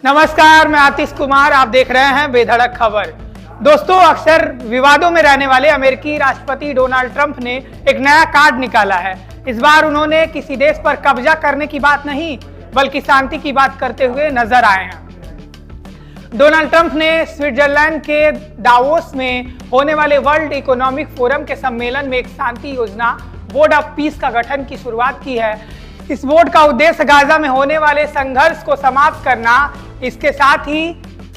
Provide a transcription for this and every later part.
नमस्कार, मैं आतिश कुमार। आप देख रहे हैं बेधड़क खबर। दोस्तों, अक्सर विवादों में रहने वाले अमेरिकी राष्ट्रपति डोनाल्ड ट्रंप ने एक नया कार्ड निकाला है। इस बार उन्होंने किसी देश पर कब्जा करने की बात नहीं, बल्कि शांति की बात करते हुए नजर आए हैं। डोनाल्ड ट्रंप ने स्विट्जरलैंड के दावोस में होने वाले वर्ल्ड इकोनॉमिक फोरम के सम्मेलन में एक शांति योजना बोर्ड ऑफ पीस का गठन की शुरुआत की है। इस बोर्ड का उद्देश्य गाजा में होने वाले संघर्ष को समाप्त करना, इसके साथ ही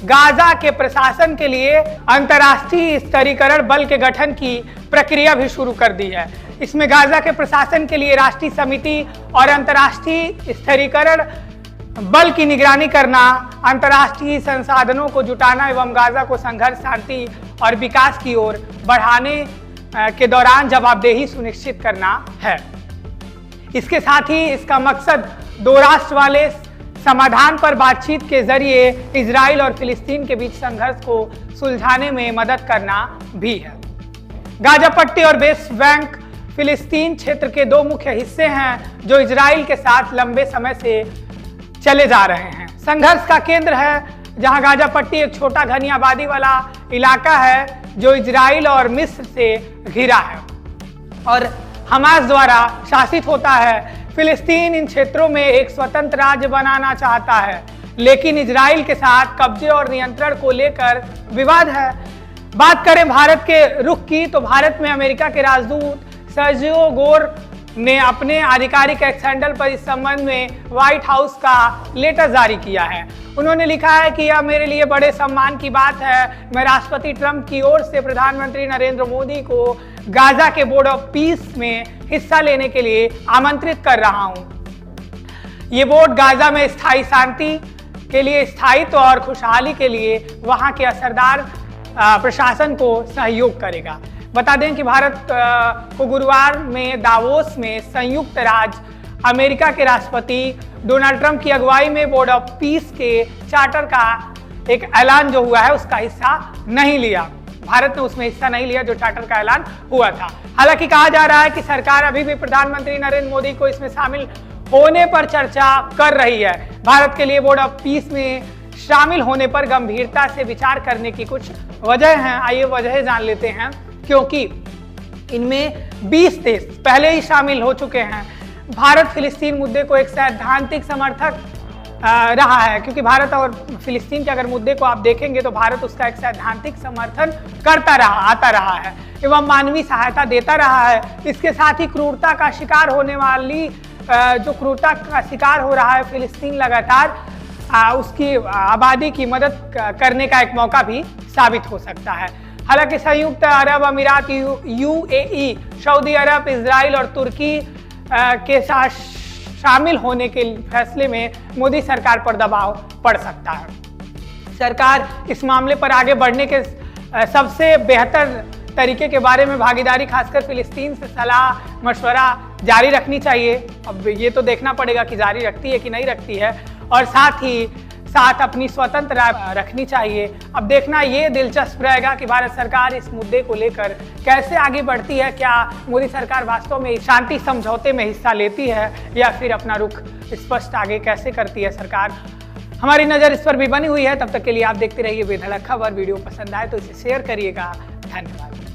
गाजा के प्रशासन के लिए अंतर्राष्ट्रीय स्तरीकरण बल के गठन की प्रक्रिया भी शुरू कर दी है। इसमें गाजा के प्रशासन के लिए राष्ट्रीय समिति और अंतर्राष्ट्रीय स्तरीकरण बल की निगरानी करना, अंतर्राष्ट्रीय संसाधनों को जुटाना एवं गाजा को संघर्ष, शांति और विकास की ओर बढ़ाने के दौरान जवाबदेही सुनिश्चित करना है। इसके साथ ही इसका मकसद दो राष्ट्र वाले समाधान पर बातचीत के जरिए इजराइल और फिलिस्तीन के बीच संघर्ष को सुलझाने में मदद करना भी है। गाजा पट्टी और वेस्ट बैंक फिलिस्तीन क्षेत्र के दो मुख्य हिस्से हैं जो इजराइल के साथ लंबे समय से चले जा रहे हैं। संघर्ष का केंद्र है जहां गाजा पट्टी एक छोटा घनी आबादी वाला इलाका है जो इजराइल और मिस्र से घिरा है और हमास द्वारा शासित होता है। फिलिस्तीन इन क्षेत्रों में एक स्वतंत्र राज्य बनाना चाहता है, लेकिन इजराइल के साथ कब्जे और नियंत्रण को लेकर विवाद है। बात करें भारत के रुख की, तो भारत में अमेरिका के राजदूत सर्जियो गोर ने अपने आधिकारिक एक्स हैंडल पर इस संबंध में व्हाइट हाउस का लेटर जारी किया है। उन्होंने लिखा है कि यह मेरे लिए बड़े सम्मान की बात है। मैं राष्ट्रपति ट्रंप की ओर से प्रधानमंत्री नरेंद्र मोदी को गाजा के बोर्ड ऑफ पीस में हिस्सा लेने के लिए आमंत्रित कर रहा हूं। ये बोर्ड गाजा में स्थायी शांति के लिए, स्थायित्व और खुशहाली के लिए वहां के असरदार प्रशासन को सहयोग करेगा। बता दें कि भारत को गुरुवार में दावोस में संयुक्त राज्य अमेरिका के राष्ट्रपति डोनाल्ड ट्रंप की अगुवाई में बोर्ड ऑफ पीस के चार्टर का एक ऐलान जो हुआ है उसका हिस्सा नहीं लिया। भारत ने उसमें हिस्सा नहीं लिया जो चार्टर का ऐलान हुआ था। हालांकि कहा जा रहा है कि सरकार अभी भी प्रधानमंत्री नरेंद्र मोदी को इसमें शामिल होने पर चर्चा कर रही है। भारत के लिए बोर्ड ऑफ पीस में शामिल होने पर गंभीरता से विचार करने की कुछ वजह हैं। आइए वजह जान लेते हैं। क्योंकि इनमें 20 देश पहले ही शामिल हो चुके हैं। भारत फिलिस्तीन मुद्दे को एक सैद्धांतिक समर्थक रहा है, क्योंकि भारत और फिलिस्तीन के अगर मुद्दे को आप देखेंगे तो भारत उसका एक सैद्धांतिक समर्थन आता रहा है एवं मानवीय सहायता देता रहा है। इसके साथ ही क्रूरता का शिकार होने वाली जो क्रूरता का शिकार हो रहा है फिलिस्तीन, लगातार उसकी आबादी की मदद करने का एक मौका भी साबित हो सकता है। हालांकि संयुक्त अरब अमीरात यूएई, सऊदी अरब, इजराइल और तुर्की के साथ शामिल होने के फैसले में मोदी सरकार पर दबाव पड़ सकता है। सरकार इस मामले पर आगे बढ़ने के सबसे बेहतर तरीके के बारे में भागीदारी, खासकर फिलिस्तीन से सलाह मशवरा जारी रखनी चाहिए। अब ये तो देखना पड़ेगा कि जारी रखती है कि नहीं रखती है, और साथ ही साथ अपनी स्वतंत्र रखनी चाहिए। अब देखना ये दिलचस्प रहेगा कि भारत सरकार इस मुद्दे को लेकर कैसे आगे बढ़ती है। क्या मोदी सरकार वास्तव में शांति समझौते में हिस्सा लेती है या फिर अपना रुख स्पष्ट आगे कैसे करती है सरकार। हमारी नज़र इस पर भी बनी हुई है। तब तक के लिए आप देखते रहिए बेधड़क खबर। वीडियो पसंद आए तो इसे शेयर करिएगा। धन्यवाद।